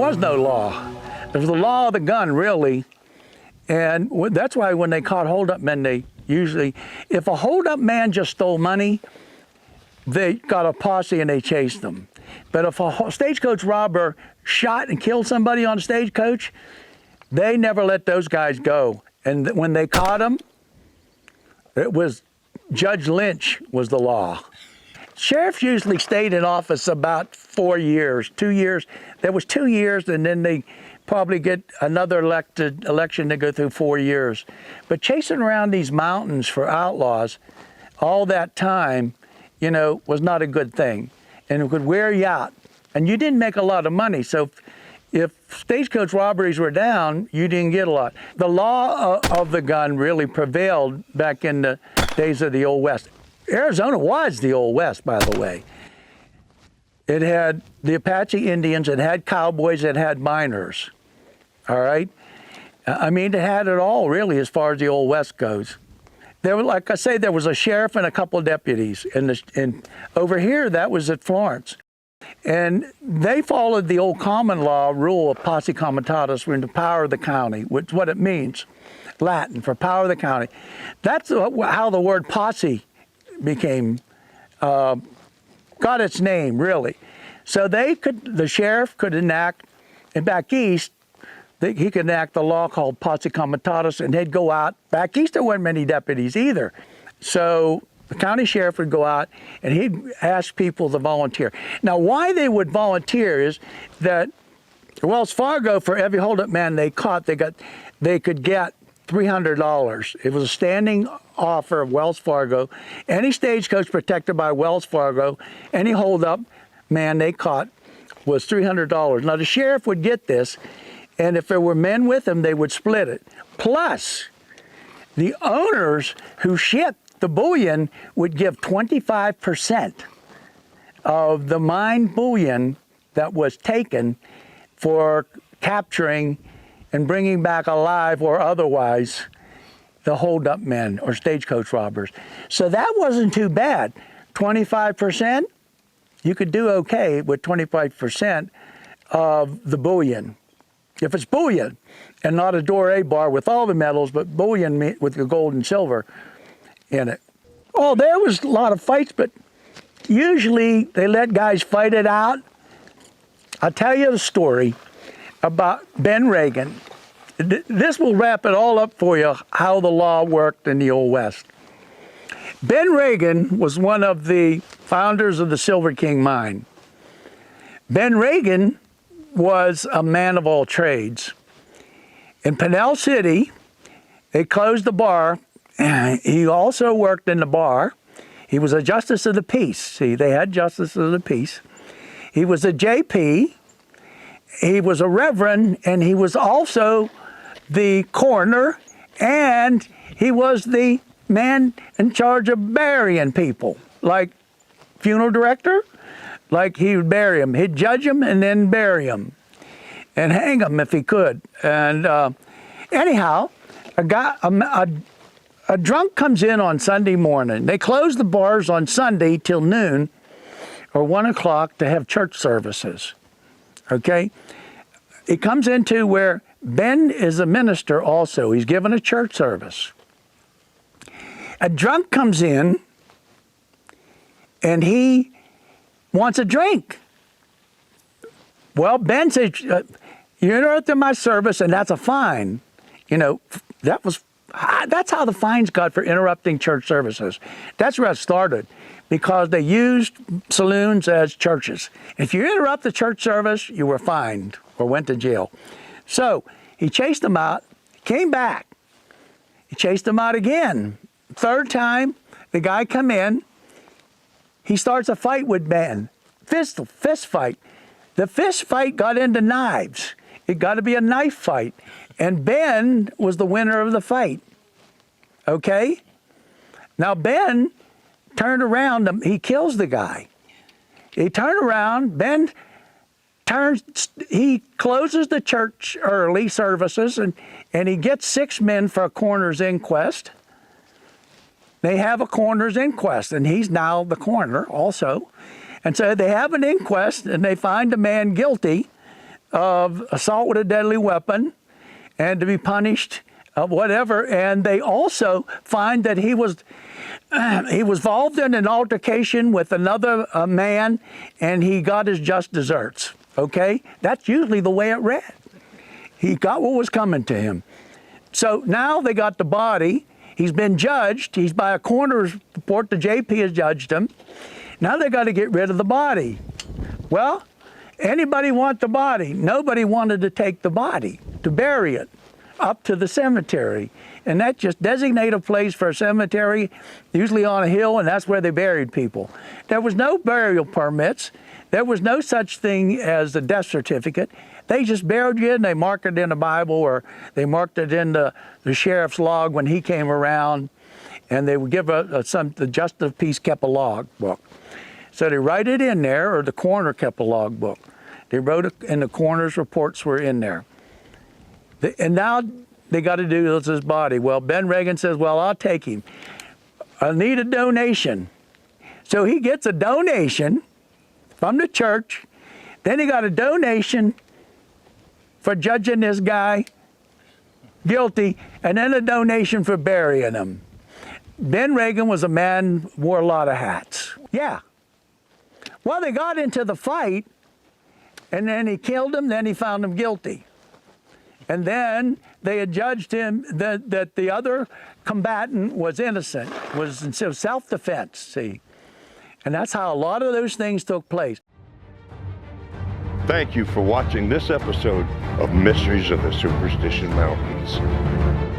was no law. There was the law of the gun, really. And that's why when they caught holdup men, they usually, if a holdup man just stole money, they got a posse and they chased them. But if a stagecoach robber shot and killed somebody on a stagecoach, they never let those guys go. And when they caught them, it was Judge Lynch was the law. Sheriffs usually stayed in office about 4 years, 2 years. There was 2 years, and then they probably get another election to go through 4 years. But chasing around these mountains for outlaws all that time, you know, was not a good thing. And it could wear you out. And you didn't make a lot of money. So if stagecoach robberies were down, you didn't get a lot. The law of the gun really prevailed back in the days of the Old West. Arizona was the Old West, by the way. It had the Apache Indians, it had cowboys, it had miners, all right? I mean, it had it all, really, as far as the Old West goes. There were, like I say, there was a sheriff and a couple of deputies. And over here, that was at Florence. And they followed the old common law rule of posse comitatus, in the power of the county, which is what it means, Latin for power of the county. That's how the word posse became, got its name, really. So the sheriff could enact, and back east, he could enact the law called posse comitatus, and they'd go out. Back east, there weren't many deputies either. So the county sheriff would go out, and he'd ask people to volunteer. Now, why they would volunteer is that Wells Fargo, for every holdup man they caught, they could get $300. It was a standing offer of Wells Fargo. Any stagecoach protected by Wells Fargo, any holdup man they caught was $300. Now, the sheriff would get this, and if there were men with him, they would split it. Plus, the owners who shipped the bullion would give 25% of the mined bullion that was taken for capturing and bringing back alive or otherwise the holdup men or stagecoach robbers. So that wasn't too bad. 25%, you could do okay with 25% of the bullion. If it's bullion and not a doré bar with all the metals, but bullion with the gold and silver in it. Oh, there was a lot of fights, but usually they let guys fight it out. I'll tell you the story about Ben Reagan. This will wrap it all up for you, how the law worked in the Old West. Ben Reagan was one of the founders of the Silver King mine. Ben Reagan was a man of all trades. In Pinell City, they closed the bar. He also worked in the bar. He was a justice of the peace. See, they had justice of the peace. He was a JP. He was a reverend, and he was also the coroner, and he was the man in charge of burying people, like funeral director. Like he would bury him. He'd judge him and then bury him and hang him if he could. And anyhow, a drunk comes in on Sunday morning. They close the bars on Sunday till noon or 1 o'clock to have church services. Okay? He comes into where Ben is a minister also. He's given a church service. A drunk comes in and he wants a drink. Well, Ben says, you interrupted my service and that's a fine. You know, that's how the fines got for interrupting church services. That's where it started, because they used saloons as churches. If you interrupt the church service, you were fined or went to jail. So he chased them out, came back. He chased them out again. Third time, the guy come in. He starts a fight with Ben. Fist fight. The fist fight got into knives. It got to be a knife fight. And Ben was the winner of the fight. Okay? Now Ben turned around, he kills the guy. He turned around, Ben he closes the church early services, and he gets 6 men for a coroner's inquest. They have a coroner's inquest, and he's now the coroner also. And so they have an inquest, and they find the man guilty of assault with a deadly weapon and to be punished, whatever. And they also find that he was involved in an altercation with another man, and he got his just desserts. Okay? That's usually the way it read. He got what was coming to him. So now they got the body. He's been judged. He's by a coroner's report. The JP has judged him. Now they got to get rid of the body. Well, anybody want the body? Nobody wanted to take the body to bury it up to the cemetery. And that just designate a place for a cemetery, usually on a hill, and that's where they buried people. There was no burial permits. There was no such thing as a death certificate. They just buried you, and they marked it in the Bible, or they marked it in the sheriff's log when he came around, and they would give the Justice of Peace kept a log book. So they write it in there, or the coroner kept a log book. They wrote it, and the coroner's reports were in there. And now they got to do this body. Well, Ben Reagan says, well, I'll take him. I need a donation. So he gets a donation from the church. Then he got a donation for judging this guy guilty, and then a donation for burying him. Ben Reagan was a man who wore a lot of hats. Yeah. Well, they got into the fight, and then he killed him, then he found him guilty. And then they had judged him that the other combatant was innocent, was in self-defense, see. And that's how a lot of those things took place. Thank you for watching this episode of Mysteries of the Superstition Mountains.